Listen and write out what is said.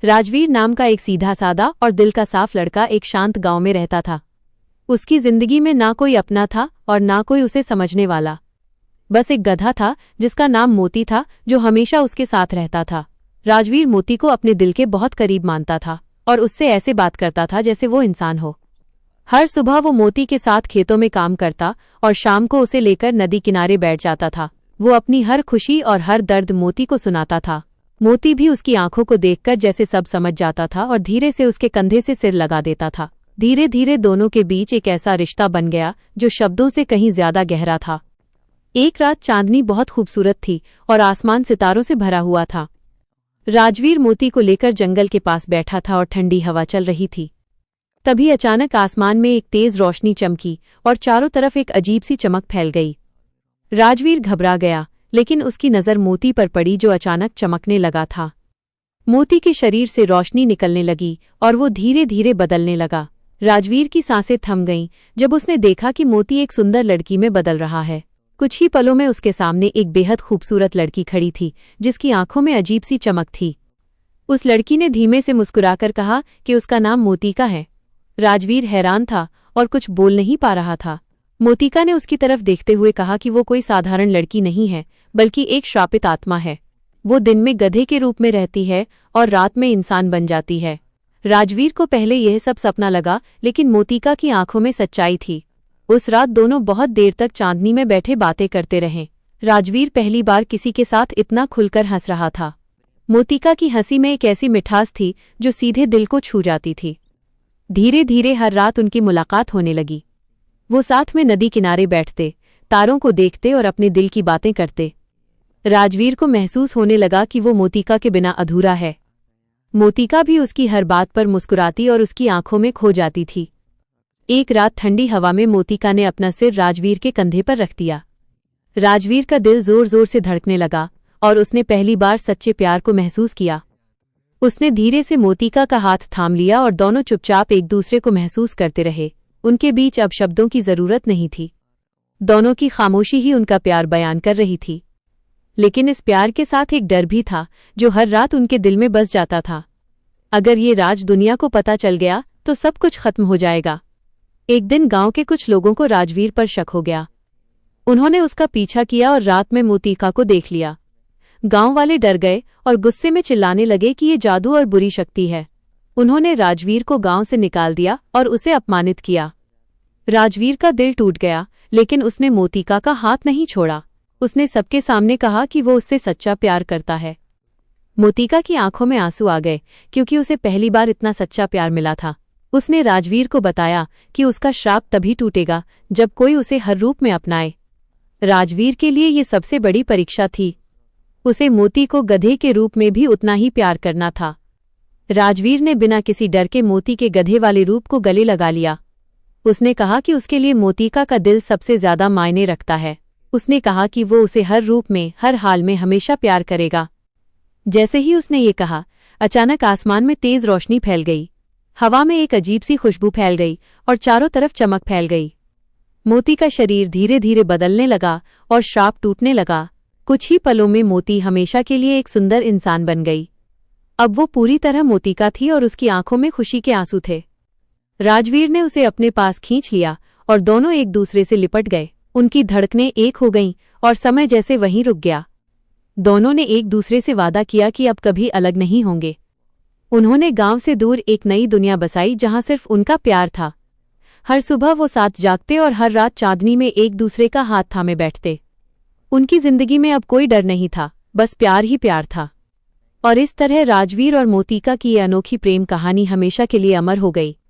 राजवीर नाम का एक सीधा सादा और दिल का साफ लड़का एक शांत गांव में रहता था। उसकी जिंदगी में ना कोई अपना था और ना कोई उसे समझने वाला। बस एक गधा था जिसका नाम मोती था, जो हमेशा उसके साथ रहता था। राजवीर मोती को अपने दिल के बहुत करीब मानता था और उससे ऐसे बात करता था जैसे वो इंसान हो। हर सुबह वो मोती के साथ खेतों में काम करता और शाम को उसे लेकर नदी किनारे बैठ जाता था। वो अपनी हर खुशी और हर दर्द मोती को सुनाता था। मोती भी उसकी आंखों को देखकर जैसे सब समझ जाता था और धीरे से उसके कंधे से सिर लगा देता था। धीरे धीरे दोनों के बीच एक ऐसा रिश्ता बन गया जो शब्दों से कहीं ज्यादा गहरा था। एक रात चांदनी बहुत खूबसूरत थी और आसमान सितारों से भरा हुआ था। राजवीर मोती को लेकर जंगल के पास बैठा था और ठंडी हवा चल रही थी। तभी अचानक आसमान में एक तेज रोशनी चमकी और चारों तरफ एक अजीब सी चमक फैल गई। राजवीर घबरा गया, लेकिन उसकी नज़र मोती पर पड़ी जो अचानक चमकने लगा था। मोती के शरीर से रोशनी निकलने लगी और वो धीरे धीरे बदलने लगा। राजवीर की सांसें थम गईं जब उसने देखा कि मोती एक सुंदर लड़की में बदल रहा है। कुछ ही पलों में उसके सामने एक बेहद खूबसूरत लड़की खड़ी थी जिसकी आंखों में अजीब सी चमक थी। उस लड़की ने धीमे से मुस्कुराकर कहा कि उसका नाम मोतिका है। राजवीर हैरान था और कुछ बोल नहीं पा रहा था। मोतिका ने उसकी तरफ देखते हुए कहा कि वो कोई साधारण लड़की नहीं है, बल्कि एक श्रापित आत्मा है। वो दिन में गधे के रूप में रहती है और रात में इंसान बन जाती है। राजवीर को पहले यह सब सपना लगा, लेकिन मोतिका की आंखों में सच्चाई थी। उस रात दोनों बहुत देर तक चांदनी में बैठे बातें करते रहे। राजवीर पहली बार किसी के साथ इतना खुलकर हंस रहा था। मोतिका की हंसी में एक ऐसी मिठास थी जो सीधे दिल को छू जाती थी। धीरे धीरे हर रात उनकी मुलाकात होने लगी। वो साथ में नदी किनारे बैठते, तारों को देखते और अपने दिल की बातें करते। राजवीर को महसूस होने लगा कि वो मोतिका के बिना अधूरा है। मोतिका भी उसकी हर बात पर मुस्कुराती और उसकी आंखों में खो जाती थी। एक रात ठंडी हवा में मोतिका ने अपना सिर राजवीर के कंधे पर रख दिया। राजवीर का दिल जोर जोर से धड़कने लगा और उसने पहली बार सच्चे प्यार को महसूस किया। उसने धीरे से मोतिका का हाथ थाम लिया और दोनों चुपचाप एक दूसरे को महसूस करते रहे। उनके बीच अब शब्दों की जरूरत नहीं थी। दोनों की खामोशी ही उनका प्यार बयान कर रही थी। लेकिन इस प्यार के साथ एक डर भी था जो हर रात उनके दिल में बस जाता था। अगर ये राज दुनिया को पता चल गया तो सब कुछ खत्म हो जाएगा। एक दिन गांव के कुछ लोगों को राजवीर पर शक हो गया। उन्होंने उसका पीछा किया और रात में मोतिका को देख लिया। गांव वाले डर गए और गुस्से में चिल्लाने लगे कि ये जादू और बुरी शक्ति है। उन्होंने राजवीर को गांव से निकाल दिया और उसे अपमानित किया। राजवीर का दिल टूट गया, लेकिन उसने मोतिका का हाथ नहीं छोड़ा। उसने सबके सामने कहा कि वो उससे सच्चा प्यार करता है। मोतिका की आंखों में आंसू आ गए, क्योंकि उसे पहली बार इतना सच्चा प्यार मिला था। उसने राजवीर को बताया कि उसका श्राप तभी टूटेगा जब कोई उसे हर रूप में अपनाए। राजवीर के लिए ये सबसे बड़ी परीक्षा थी। उसे मोती को गधे के रूप में भी उतना ही प्यार करना था। राजवीर ने बिना किसी डर के मोती के गधे वाले रूप को गले लगा लिया। उसने कहा कि उसके लिए मोतिका का दिल सबसे ज्यादा मायने रखता है। उसने कहा कि वो उसे हर रूप में, हर हाल में हमेशा प्यार करेगा। जैसे ही उसने ये कहा, अचानक आसमान में तेज रोशनी फैल गई। हवा में एक अजीब सी खुशबू फैल गई और चारों तरफ चमक फैल गई। मोती का शरीर धीरे धीरे बदलने लगा और श्राप टूटने लगा। कुछ ही पलों में मोती हमेशा के लिए एक सुंदर इंसान बन गई। अब वो पूरी तरह मोतिका थी और उसकी आंखों में खुशी के आंसू थे। राजवीर ने उसे अपने पास खींच लिया और दोनों एक दूसरे से लिपट गए। उनकी धड़कनें एक हो गईं और समय जैसे वहीं रुक गया। दोनों ने एक दूसरे से वादा किया कि अब कभी अलग नहीं होंगे। उन्होंने गांव से दूर एक नई दुनिया बसाई जहां सिर्फ उनका प्यार था। हर सुबह वो साथ जागते और हर रात चांदनी में एक दूसरे का हाथ थामे बैठते। उनकी जिंदगी में अब कोई डर नहीं था, बस प्यार ही प्यार था। और इस तरह राजवीर और मोतिका की ये अनोखी प्रेम कहानी हमेशा के लिए अमर हो गई।